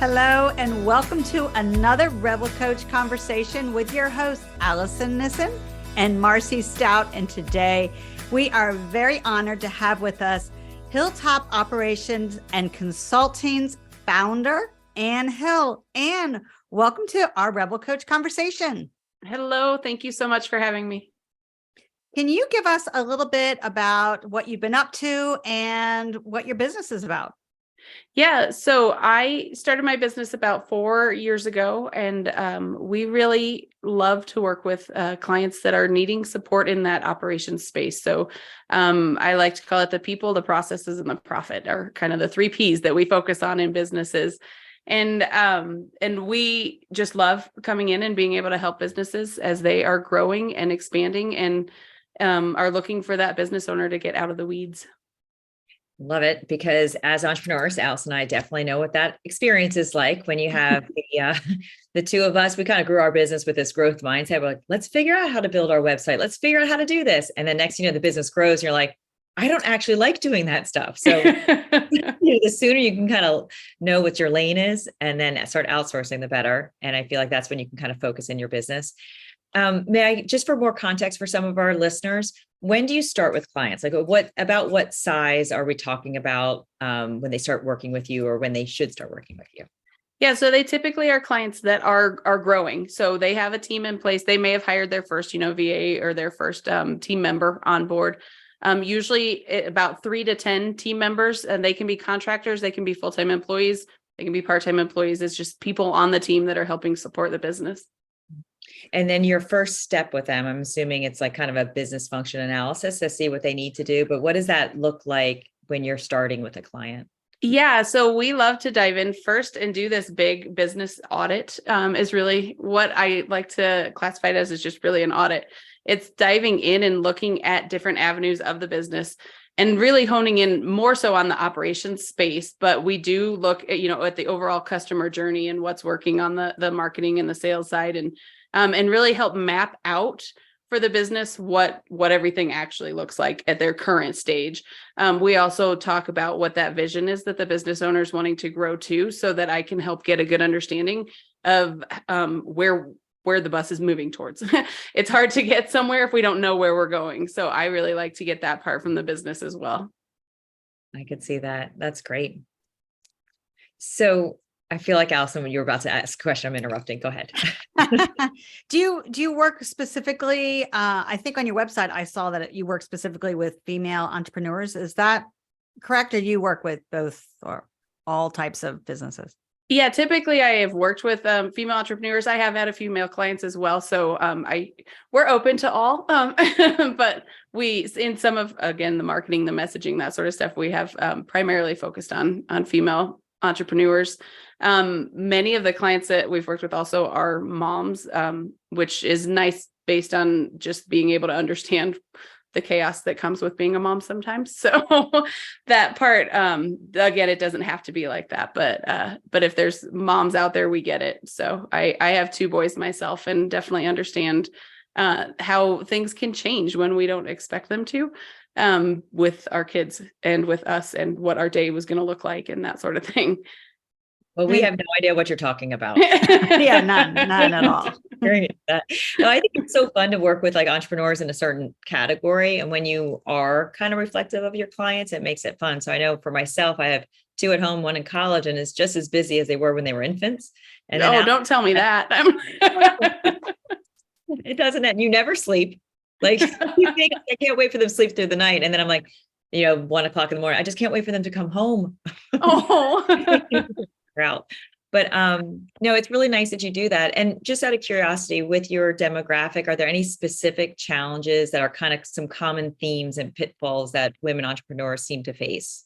Hello, and welcome to another Revel Coach conversation with your hosts, Allison Nissen and Marcy Stout. And today we are very honored to have with us Hilltop Operations and Consulting's founder, Ann Hill. Ann, welcome to our Revel Coach conversation. Hello. Thank you so much for having me. Can you give us a little bit about what you've been up to and what your business is about? Yeah, so I started my business about 4 years ago, and we really love to work with clients that are needing support in that operations space. So I like to call it the people, the processes, and the profit are kind of the 3 Ps that we focus on in businesses. And we just love coming in and being able to help businesses as they are growing and expanding and are looking for that business owner to get out of the weeds. Love it, because as entrepreneurs, Alice and I definitely know what that experience is like when you have the two of us. We kind of grew our business with this growth mindset. We're like, let's figure out how to build our website. Let's figure out how to do this. And then next, the business grows. And you're like, I don't actually like doing that stuff. So the sooner you can kind of know what your lane is and then start outsourcing, the better. And I feel like that's when you can kind of focus in your business. May I, just for more context for some of our listeners, when do you start with clients? Like what size are we talking about when they start working with you or when they should start working with you? Yeah, so they typically are clients that are growing. So they have a team in place. They may have hired their first, VA or their first team member on board. Usually about 3 to 10 team members, and they can be contractors. They can be full-time employees. They can be part-time employees. It's just people on the team that are helping support the business. And then your first step with them, I'm assuming it's like kind of a business function analysis to see what they need to do. But what does that look like when you're starting with a client? Yeah, so we love to dive in first and do this big business audit is really what I like to classify it as, is just really an audit. It's diving in and looking at different avenues of the business and really honing in more so on the operations space. But we do look at, at the overall customer journey and what's working on the marketing and the sales side, and really help map out for the business what everything actually looks like at their current stage. We also talk about what that vision is that the business owner is wanting to grow to, so that I can help get a good understanding of where the bus is moving towards. It's hard to get somewhere if we don't know where we're going. So I really like to get that part from the business as well. I could see that. That's great. So I feel like, Allison, when you were about to ask a question, I'm interrupting. Go ahead. Do you work specifically? I think on your website, I saw that you work specifically with female entrepreneurs. Is that correct? Or do you work with both or all types of businesses? Yeah, typically I have worked with female entrepreneurs. I have had a few male clients as well. So we're open to all, but in some of, again, the marketing, the messaging, that sort of stuff, we have primarily focused on female entrepreneurs. Many of the clients that we've worked with also are moms, which is nice based on just being able to understand the chaos that comes with being a mom sometimes. So that part, again, it doesn't have to be like that, but if there's moms out there, we get it. So I have 2 boys myself and definitely understand how things can change when we don't expect them to, with our kids and with us, and what our day was going to look like and that sort of thing. Well, we have no idea what you're talking about. Yeah, none at all. No, I think it's so fun to work with like entrepreneurs in a certain category. And when you are kind of reflective of your clients, it makes it fun. So I know for myself, I have 2 at home, 1 in college, and it's just as busy as they were when they were infants. And don't tell me that. It doesn't end. You never sleep. Like you think, I can't wait for them to sleep through the night. And then I'm like, 1 o'clock in the morning, I just can't wait for them to come home. Oh. Route. But no, it's really nice that you do that. And just out of curiosity, with your demographic, are there any specific challenges that are kind of some common themes and pitfalls that women entrepreneurs seem to face?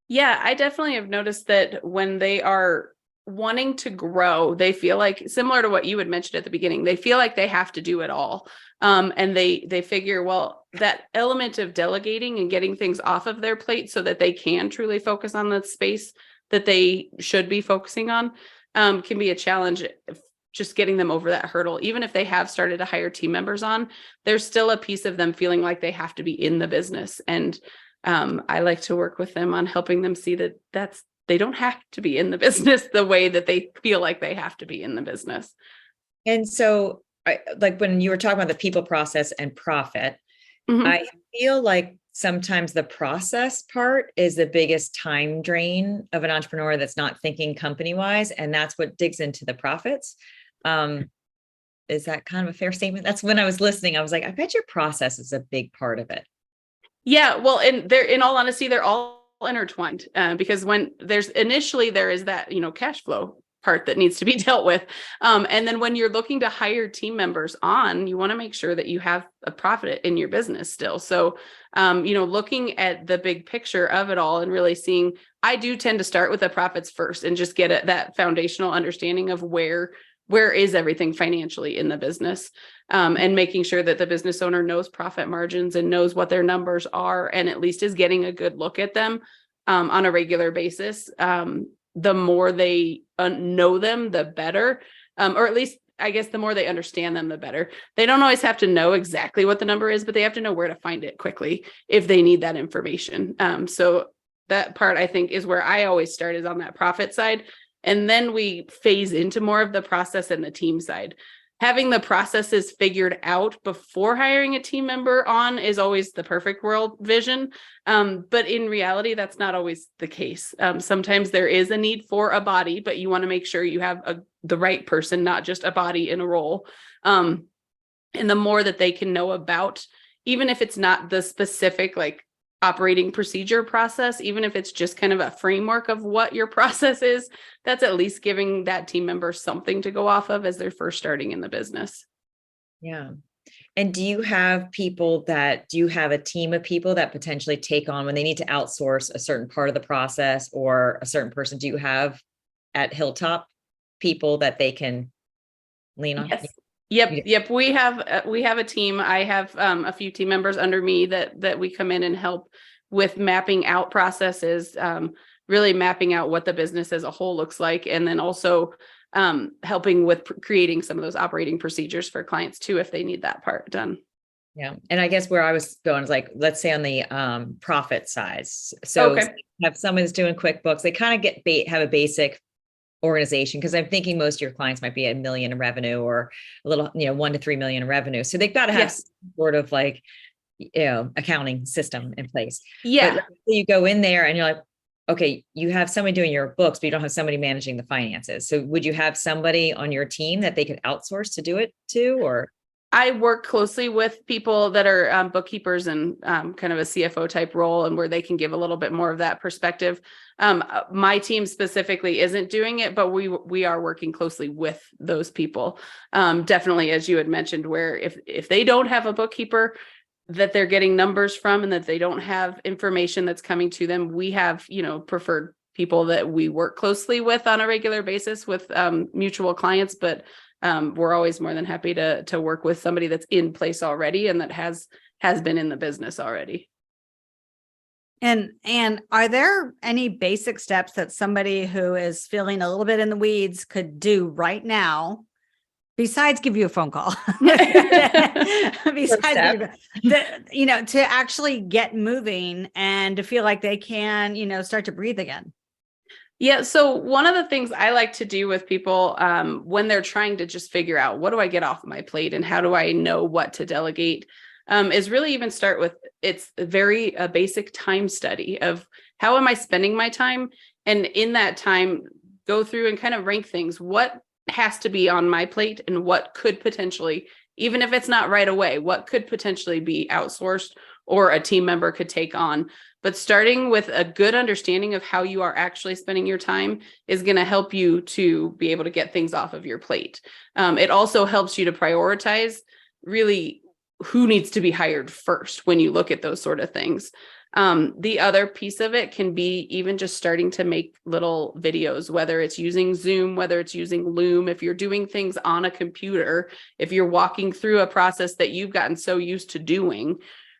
Yeah, I definitely have noticed that when they are wanting to grow, they feel like, similar to what you had mentioned at the beginning, they feel like they have to do it all. And they figure, well, that element of delegating and getting things off of their plate so that they can truly focus on the space that they should be focusing on, can be a challenge. Just getting them over that hurdle. Even if they have started to hire team members on, there's still a piece of them feeling like they have to be in the business. And I like to work with them on helping them see that they don't have to be in the business the way that they feel like they have to be in the business. And so like when you were talking about the people, process, and profit, I feel like sometimes the process part is the biggest time drain of an entrepreneur that's not thinking company wise. And that's what digs into the profits. Is that kind of a fair statement? That's when I was listening, I was like, I bet your process is a big part of it. Yeah, well, and they're, in all honesty, they're all intertwined, because when there is that, cash flow part that needs to be dealt with. And then when you're looking to hire team members on, you want to make sure that you have a profit in your business still. So, looking at the big picture of it all and really seeing, I do tend to start with the profits first and just get that foundational understanding of where is everything financially in the business, and making sure that the business owner knows profit margins and knows what their numbers are, and at least is getting a good look at them on a regular basis. The more they know them, the better, or at least I guess the more they understand them, the better. They don't always have to know exactly what the number is, but they have to know where to find it quickly if they need that information. So that part, I think, is where I always start, is on that profit side. And then we phase into more of the process and the team side. Having the processes figured out before hiring a team member on is always the perfect world vision. But in reality, that's not always the case. Sometimes there is a need for a body, but you want to make sure you have the right person, not just a body in a role. And the more that they can know about, even if it's not the specific like operating procedure process, even if it's just kind of a framework of what your process is, that's at least giving that team member something to go off of as they're first starting in the business. Yeah. And do you have a team of people that potentially take on when they need to outsource a certain part of the process or a certain person? Do you have at Hilltop people that they can lean on? Yes. Yep. We have a team. I have a few team members under me that we come in and help with mapping out processes, really mapping out what the business as a whole looks like, and then also helping with creating some of those operating procedures for clients too, if they need that part done. Yeah. And I guess where I was going is like, let's say on the profit side. So Okay. have someone that's doing QuickBooks, they kind of have a basic organization, because I'm thinking most of your clients might be $1 million in revenue or a little, 1 to 3 million in revenue. So they've got to have some sort of like, accounting system in place. Yeah. But let's say you go in there and you're like, okay, you have somebody doing your books, but you don't have somebody managing the finances. So would you have somebody on your team that they could outsource to do it to, or? I work closely with people that are bookkeepers and kind of a CFO type role, and where they can give a little bit more of that perspective. My team specifically isn't doing it, but we are working closely with those people. Definitely, as you had mentioned, where if they don't have a bookkeeper that they're getting numbers from, and that they don't have information that's coming to them, we have, preferred people that we work closely with on a regular basis with mutual clients. But we're always more than happy to work with somebody that's in place already and that has been in the business already. And are there any basic steps that somebody who is feeling a little bit in the weeds could do right now, besides give you a phone call, to actually get moving and to feel like they can, start to breathe again? Yeah. So one of the things I like to do with people when they're trying to just figure out, what do I get off my plate and how do I know what to delegate, is really even start with, it's a very basic time study of how am I spending my time? And in that time, go through and kind of rank things. What has to be on my plate and what could potentially, even if it's not right away, what could potentially be outsourced or a team member could take on. But starting with a good understanding of how you are actually spending your time is going to help you to be able to get things off of your plate. It also helps you to prioritize really who needs to be hired first when you look at those sort of things. The other piece of it can be even just starting to make little videos, whether it's using Zoom, whether it's using Loom, if you're doing things on a computer, if you're walking through a process that you've gotten so used to doing,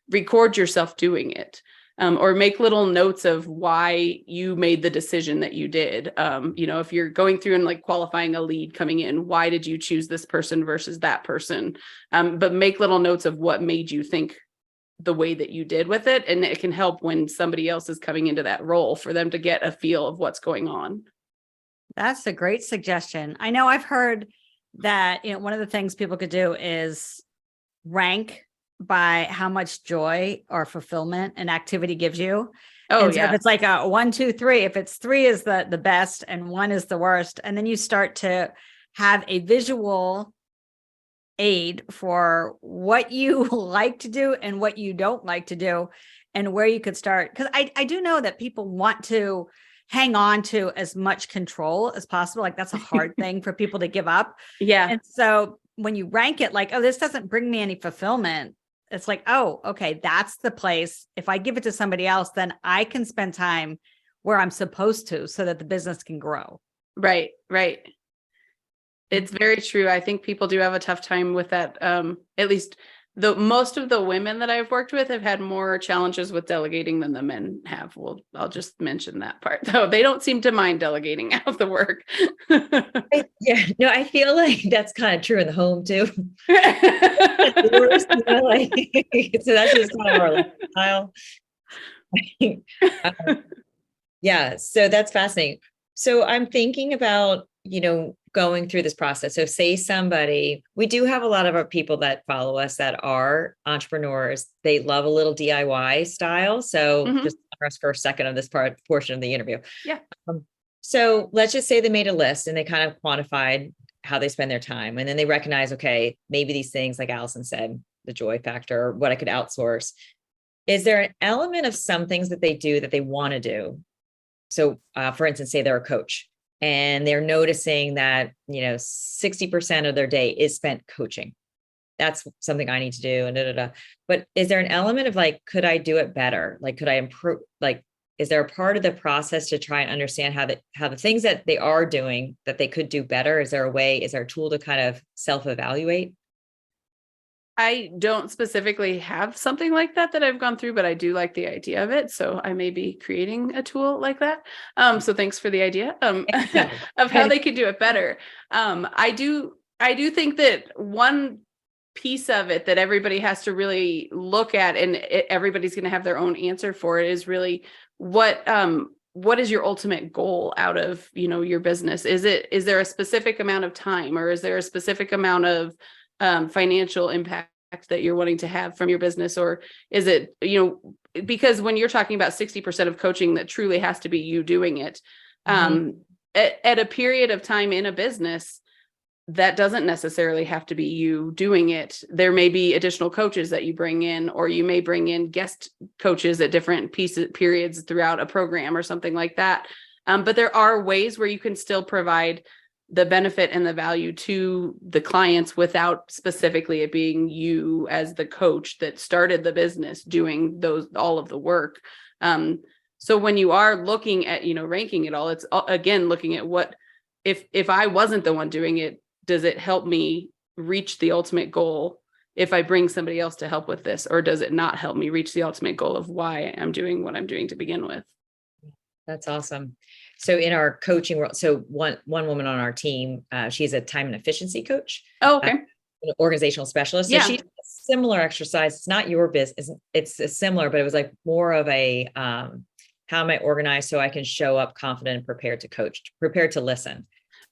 record yourself doing it. Or make little notes of why you made the decision that you did. If you're going through and like qualifying a lead coming in, why did you choose this person versus that person? But make little notes of what made you think the way that you did with it. And it can help when somebody else is coming into that role for them to get a feel of what's going on. That's a great suggestion. I know I've heard that, one of the things people could do is rank by how much joy or fulfillment an activity gives you. Oh, and so yeah. if it's like a 1, 2, 3, if it's 3 is the best and 1 is the worst, and then you start to have a visual aid for what you like to do and what you don't like to do, and where you could start. Because I do know that people want to hang on to as much control as possible. Like that's a hard thing for people to give up. Yeah. And so when you rank it like, oh, this doesn't bring me any fulfillment, it's like, oh, okay, that's the place. If I give it to somebody else, then I can spend time where I'm supposed to so that the business can grow. Right. Right. It's very true. I think people do have a tough time with that. At least most of the women that I've worked with have had more challenges with delegating than the men have. Well, I'll just mention that part though. They don't seem to mind delegating out the work. Yeah, no, I feel like that's kind of true in the home too. So that's just kind of our lifestyle. Yeah, so that's fascinating. So I'm thinking about, going through this process. So say we do have a lot of our people that follow us that are entrepreneurs. They love a little DIY style. So just for a second of this portion of the interview. Yeah. So let's just say they made a list and they kind of quantified how they spend their time. And then they recognize, okay, maybe these things, like Allison said, the joy factor, or what I could outsource. Is there an element of some things that they do that they want to do? So for instance, say they're a coach and they're noticing that, 60% of their day is spent coaching. That's something I need to do. And But is there an element of like, could I do it better? Like, could I improve? Like, is there a part of the process to try and understand how the things that they are doing that they could do better? Is there a tool to kind of self-evaluate? I don't specifically have something like that I've gone through, but I do like the idea of it. So I may be creating a tool like that. So thanks for the idea of how they could do it better. I do think that one piece of it that everybody has to really look at, and everybody's going to have their own answer for it, is really what is your ultimate goal out of, your business? Is there a specific amount of time, or is there a specific amount of financial impact that you're wanting to have from your business? Or is it, because when you're talking about 60% of coaching, that truly has to be you doing it. At a period of time in a business, that doesn't necessarily have to be you doing it. There may be additional coaches that you bring in, or you may bring in guest coaches at different periods throughout a program or something like that. But there are ways where you can still provide the benefit and the value to the clients without specifically it being you as the coach that started the business doing all of the work. So when you are looking at, ranking it all, it's again, looking at what, if I wasn't the one doing it, does it help me reach the ultimate goal if I bring somebody else to help with this, or does it not help me reach the ultimate goal of why I'm doing what I'm doing to begin with? That's awesome. So in our coaching world, so one woman on our team, she's a time and efficiency coach. Oh, okay. An organizational specialist. So she does a similar exercise. It's not your business. It's similar, but it was like more of a, how am I organized so I can show up confident and prepared to coach, prepared to listen.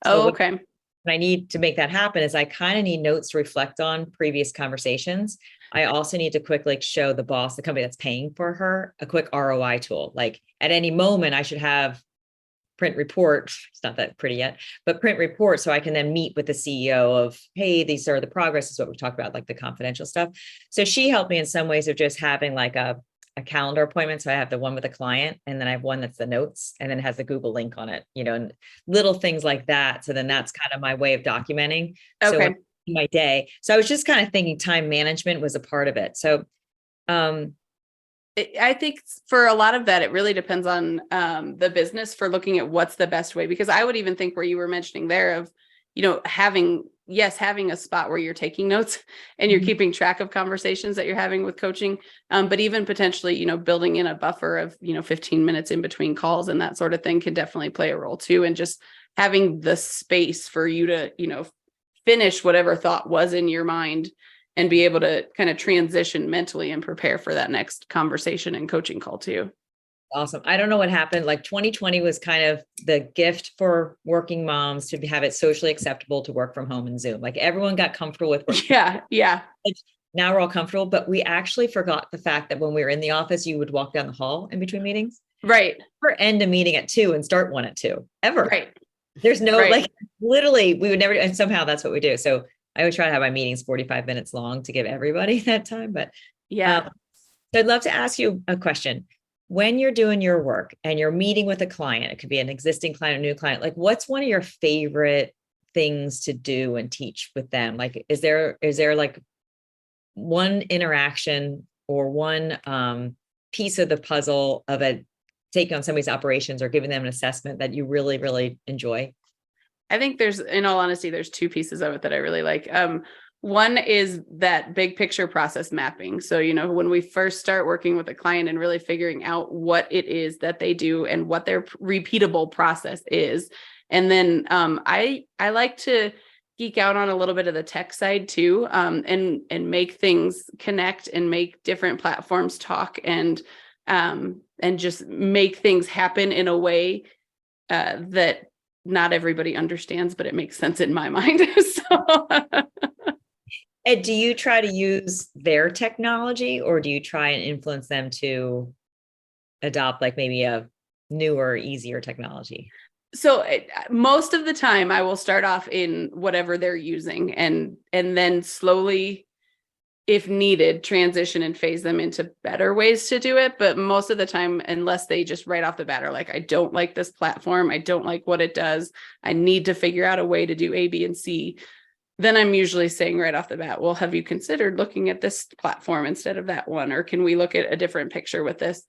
So okay. What I need to make that happen is I kind of need notes to reflect on previous conversations. I also need to quickly show the boss, the company that's paying for her, a quick ROI tool. Like at any moment, I should have print report. It's not that pretty yet, but print report. So I can then meet with the CEO of, hey, these are the progress is what we talked about, like the confidential stuff. So she helped me in some ways of just having like a calendar appointment. So I have the one with a client, and then I have one that's the notes, and then it has the Google link on it, and little things like that. So then that's kind of my way of documenting. Okay. So my day. So I was just kind of thinking time management was a part of it. So, I think for a lot of that, it really depends on the business for looking at what's the best way, because I would even think where you were mentioning there of, having a spot where you're taking notes and you're keeping track of conversations that you're having with coaching. But even potentially, building in a buffer of, 15 minutes in between calls and that sort of thing can definitely play a role too. And just having the space for you to, finish whatever thought was in your mind and be able to kind of transition mentally and prepare for that next conversation and coaching call too. Awesome. I don't know what happened. Like 2020 was kind of the gift for working moms to have it socially acceptable to work from home and Zoom. Like everyone got comfortable with work. Yeah. Now we're all comfortable, but we actually forgot the fact that when we were in the office, you would walk down the hall in between meetings. Right. Or end a meeting at 2 and start one at 2 ever. Right. There's no, Right. like literally we would never, and somehow that's what we do. So I would try to have my meetings 45 minutes long to give everybody that time. But yeah. So I'd love to ask you a question. When you're doing your work and you're meeting with a client, it could be an existing client, a new client, like what's one of your favorite things to do and teach with them? Like, is there like one interaction or one piece of the puzzle of taking on somebody's operations or giving them an assessment that you really, really enjoy? I think in all honesty, there's two pieces of it that I really like. One is that big picture process mapping. So, when we first start working with a client and really figuring out what it is that they do and what their repeatable process is. And then I like to geek out on a little bit of the tech side too, and make things connect and make different platforms talk and just make things happen in a way that not everybody understands, but it makes sense in my mind. So, and do you try to use their technology or do you try and influence them to adopt like maybe a newer, easier technology? So most of the time I will start off in whatever they're using and then slowly, if needed, transition and phase them into better ways to do it. But most of the time, unless they just right off the bat are like, I don't like this platform, I don't like what it does, I need to figure out a way to do A, B, and C, then I'm usually saying right off the bat, well, have you considered looking at this platform instead of that one? Or can we look at a different picture with this?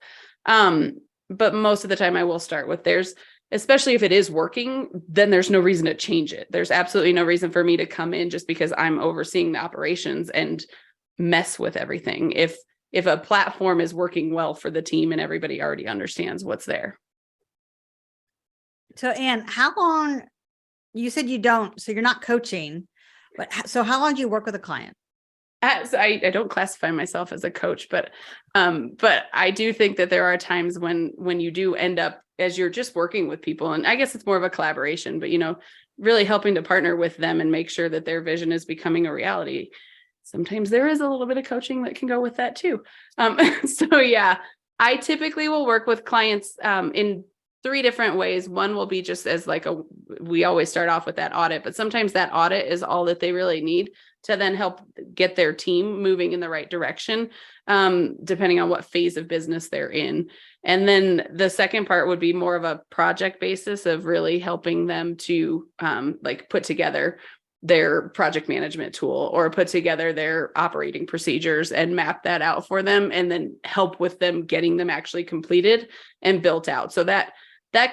But most of the time I will start with theirs, especially if it is working, then there's no reason to change it. There's absolutely no reason for me to come in just because I'm overseeing the operations and mess with everything. If a platform is working well for the team and everybody already understands what's there. So, Anne, how long, you said you don't, so you're not coaching, but so how long do you work with a client? So I don't classify myself as a coach, but I do think that there are times when you do end up, as you're just working with people, and I guess it's more of a collaboration, but really helping to partner with them and make sure that their vision is becoming a reality. Sometimes there is a little bit of coaching that can go with that too. So yeah, I typically will work with clients in 3 different ways. One will be just as we always start off with that audit, but sometimes that audit is all that they really need to then help get their team moving in the right direction, depending on what phase of business they're in. And then the second part would be more of a project basis of really helping them to put together their project management tool or put together their operating procedures and map that out for them and then help with them getting them actually completed and built out. So that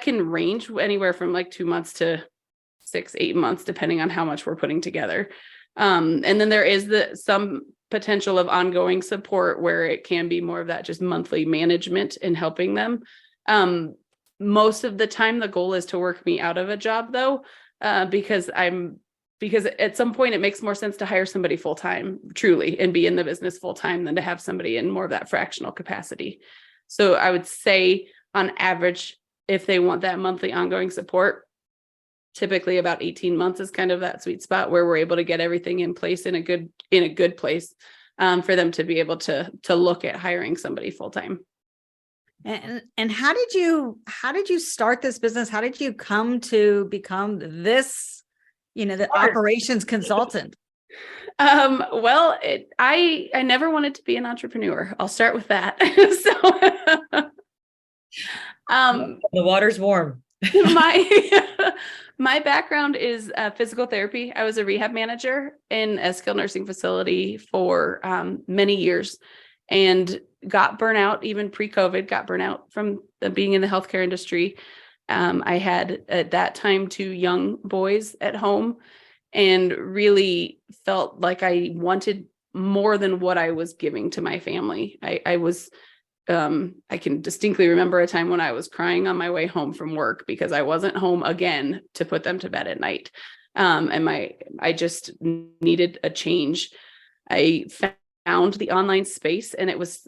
can range anywhere from 2 months to 6-8 months, depending on how much we're putting together. And then there is some potential of ongoing support where it can be more of that just monthly management and helping them. Most of the time, the goal is to work me out of a job though, because at some point it makes more sense to hire somebody full-time truly and be in the business full-time than to have somebody in more of that fractional capacity. So I would say on average, if they want that monthly ongoing support, typically about 18 months is kind of that sweet spot where we're able to get everything in place in a good place for them to be able to look at hiring somebody full-time. And how did you start this business? How did you come to become this, the operations consultant? Well, I never wanted to be an entrepreneur. I'll start with that. So, the water's warm. My background is physical therapy. I was a rehab manager in a skilled nursing facility for many years and got burnout, even pre-COVID, got burnout from being in the healthcare industry. I had at that time 2 young boys at home and really felt like I wanted more than what I was giving to my family. I can distinctly remember a time when I was crying on my way home from work because I wasn't home again to put them to bed at night. And I just needed a change. I found the online space, and it was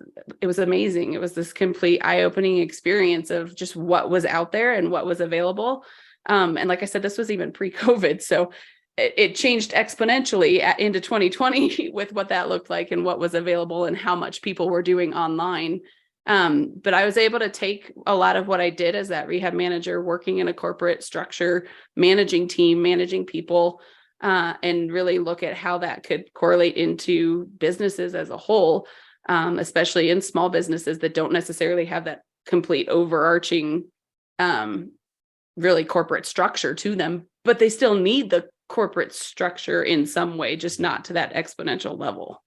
amazing. It was this complete eye-opening experience of just what was out there and what was available. And like I said, this was even pre-COVID. So it changed exponentially into 2020 with what that looked like and what was available and how much people were doing online. But I was able to take a lot of what I did as that rehab manager, working in a corporate structure, managing team, managing people, and really look at how that could correlate into businesses as a whole, especially in small businesses that don't necessarily have that complete overarching, really corporate structure to them, but they still need the corporate structure in some way, just not to that exponential level.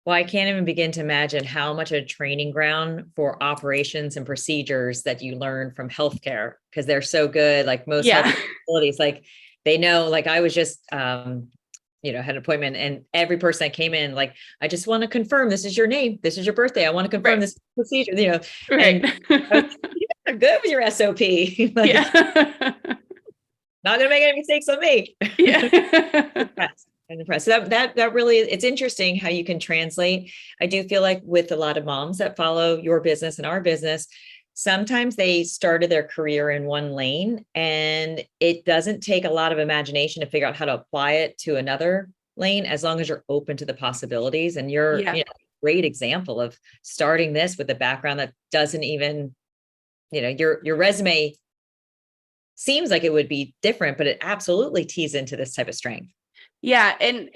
Well, I can't even begin to imagine how much a training ground for operations and procedures that you learn from healthcare, because they're so good. Like most health facilities, like they know, like I was just, had an appointment, and every person that came in, like, I just want to confirm this is your name. This is your birthday. I want to confirm this procedure, Right. and you're good with your SOP. Like, not going to make any mistakes on me. Yeah. I'm impressed. So that really, it's interesting how you can translate. I do feel like with a lot of moms that follow your business and our business, sometimes they started their career in one lane, and it doesn't take a lot of imagination to figure out how to apply it to another lane, as long as you're open to the possibilities. And you're a great example of starting this with a background that doesn't even, your resume seems like it would be different, but it absolutely tees into this type of strength. Yeah. And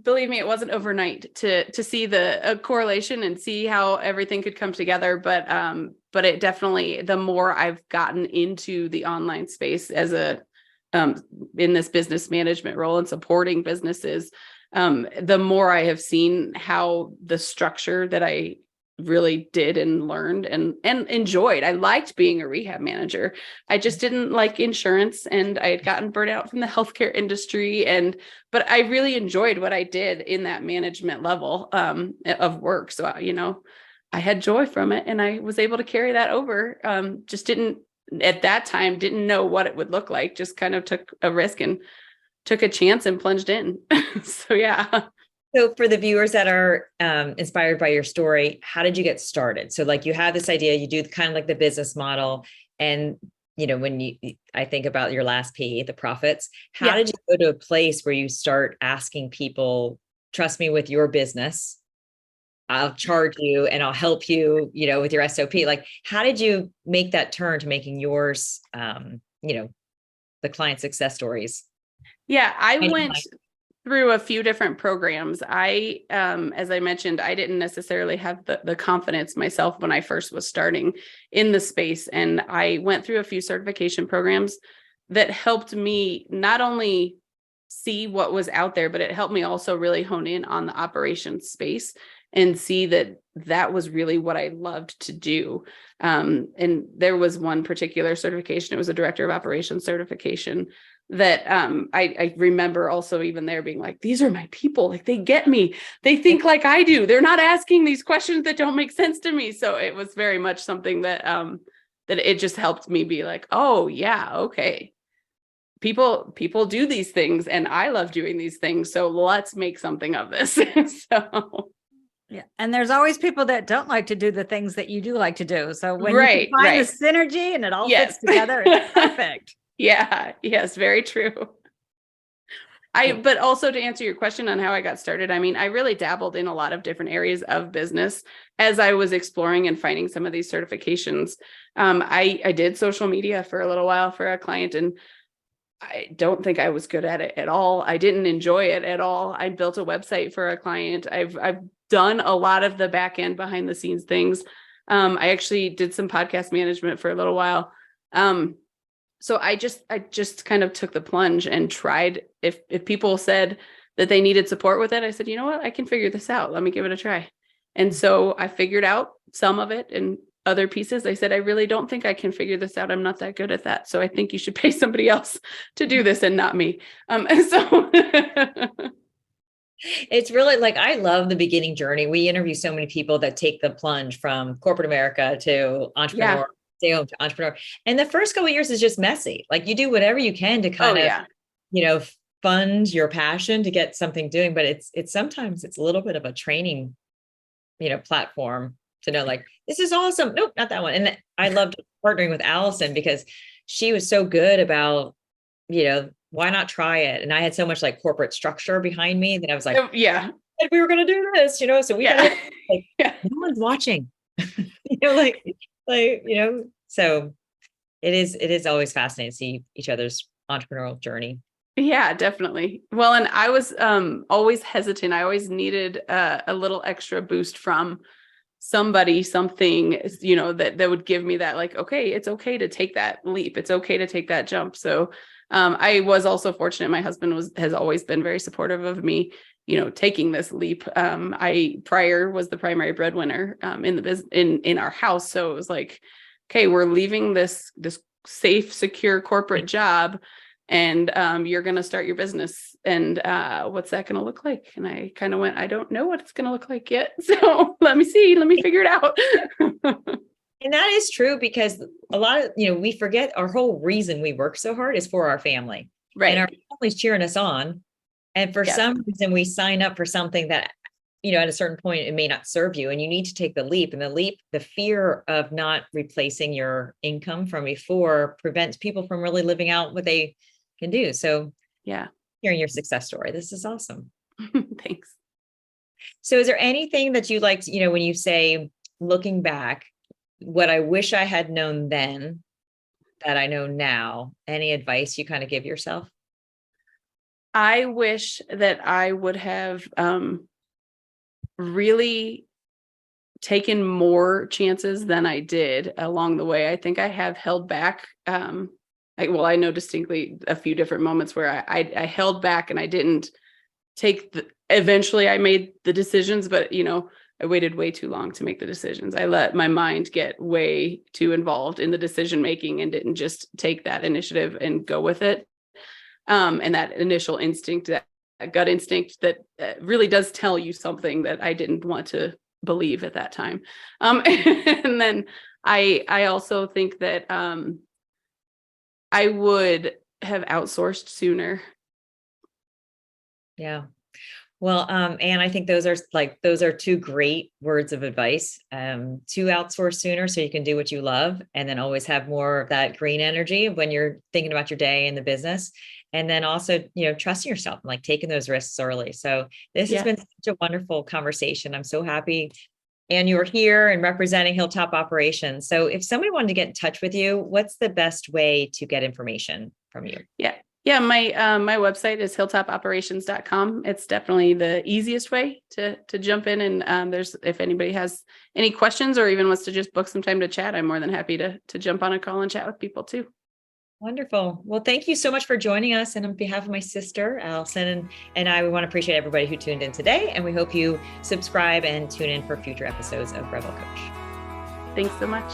believe me, it wasn't overnight to see the correlation and see how everything could come together. But it definitely, the more I've gotten into the online space as in this business management role and supporting businesses, the more I have seen how the structure that I really did and learned and enjoyed. I liked being a rehab manager. I just didn't like insurance, and I had gotten burnt out from the healthcare industry, but I really enjoyed what I did in that management level of work. So, I had joy from it, and I was able to carry that over. Just didn't at that time, didn't know what it would look like, just kind of took a risk and took a chance and plunged in. So, yeah. So for the viewers that are inspired by your story, how did you get started? So like you have this idea, you do kind of like the business model, and when I think about your last P, the profits, how did you go to a place where you start asking people, trust me with your business, I'll charge you and I'll help you, with your SOP? Like, how did you make that turn to making yours, the client success stories? Yeah, I went through a few different programs. As I mentioned, I didn't necessarily have the confidence myself when I first was starting in the space. And I went through a few certification programs that helped me not only see what was out there, but it helped me also really hone in on the operations space and see that was really what I loved to do. And there was one particular certification. It was a director of operations certification that I remember also even there being like, these are my people. Like, they get me. They think like I do. They're not asking these questions that don't make sense to me. So it was very much something that it just helped me be like, oh yeah, okay. People do these things, and I love doing these things. So let's make something of this. So. Yeah. And there's always people that don't like to do the things that you do like to do. So when you Right, can find the synergy and it all fits together, it's perfect. Yeah. Yes. Very true. But also to answer your question on how I got started, I mean, I really dabbled in a lot of different areas of business as I was exploring and finding some of these certifications. I did social media for a little while for a client, and I don't think I was good at it at all. I didn't enjoy it at all. I built a website for a client. I've done a lot of the back end behind the scenes things. I actually did some podcast management for a little while. So I just kind of took the plunge and tried. If people said that they needed support with it, I said, you know what, I can figure this out. Let me give it a try. And so I figured out some of it, and other pieces, I said, I really don't think I can figure this out. I'm not that good at that. So I think you should pay somebody else to do this and not me. So it's really like, I love the beginning journey. We interview so many people that take the plunge from corporate America to entrepreneur, stay home to entrepreneur. And the first couple of years is just messy. Like, you do whatever you can to kind of, fund your passion to get something doing, but it's sometimes it's a little bit of a training, platform to know like, this is awesome. Nope, not that one. And I loved partnering with Allison because she was so good about, why not try it? And I had so much like corporate structure behind me that I was like, Yeah. we were going to do this, so we Yeah. got like, no one's watching, so it is always fascinating to see each other's entrepreneurial journey. Yeah, definitely. Well, and I was always hesitant. I always needed a little extra boost from somebody, something, that would give me that like, okay, it's okay to take that leap. It's okay to take that jump. So I was also fortunate. My husband has always been very supportive of me, taking this leap. I prior was the primary breadwinner in the business in our house. So it was like, okay, we're leaving this safe, secure corporate job, and you're going to start your business. And what's that going to look like? And I kind of went, I don't know what it's going to look like yet. So let me figure it out. And that is true because a lot of, we forget our whole reason we work so hard is for our family. Right. And our family's cheering us on. And for some reason we sign up for something that, at a certain point, it may not serve you and you need to take the leap. And the fear of not replacing your income from before prevents people from really living out what they can do. So yeah, hearing your success story, this is awesome. Thanks. So is there anything that you like, when you say looking back, what I wish I had known then that I know now, any advice you kind of give yourself? I wish that I would have really taken more chances than I did along the way. I think I have held back. I know distinctly a few different moments where I held back and I didn't eventually I made the decisions, but I waited way too long to make the decisions. I let my mind get way too involved in the decision making and didn't just take that initiative and go with it. And that initial instinct, that gut instinct that really does tell you something that I didn't want to believe at that time. And then I also think that I would have outsourced sooner. Yeah. Well, and I think those are two great words of advice, to outsource sooner so you can do what you love and then always have more of that green energy when you're thinking about your day in the business. And then also, trusting yourself and like taking those risks early. So this has been such a wonderful conversation. I'm so happy. And you're here and representing Hilltop operations. So if somebody wanted to get in touch with you, what's the best way to get information from you? Yeah, my website is hilltopoperations.com. It's definitely the easiest way to jump in. And if anybody has any questions or even wants to just book some time to chat, I'm more than happy to jump on a call and chat with people too. Wonderful. Well, thank you so much for joining us. And on behalf of my sister, Allison, and I, we want to appreciate everybody who tuned in today. And we hope you subscribe and tune in for future episodes of Revel Coach. Thanks so much.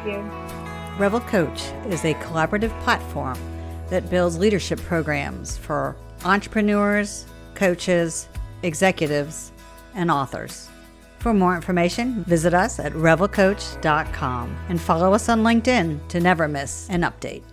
Thank you. Revel Coach is a collaborative platform that builds leadership programs for entrepreneurs, coaches, executives, and authors. For more information, visit us at revelcoach.com and follow us on LinkedIn to never miss an update.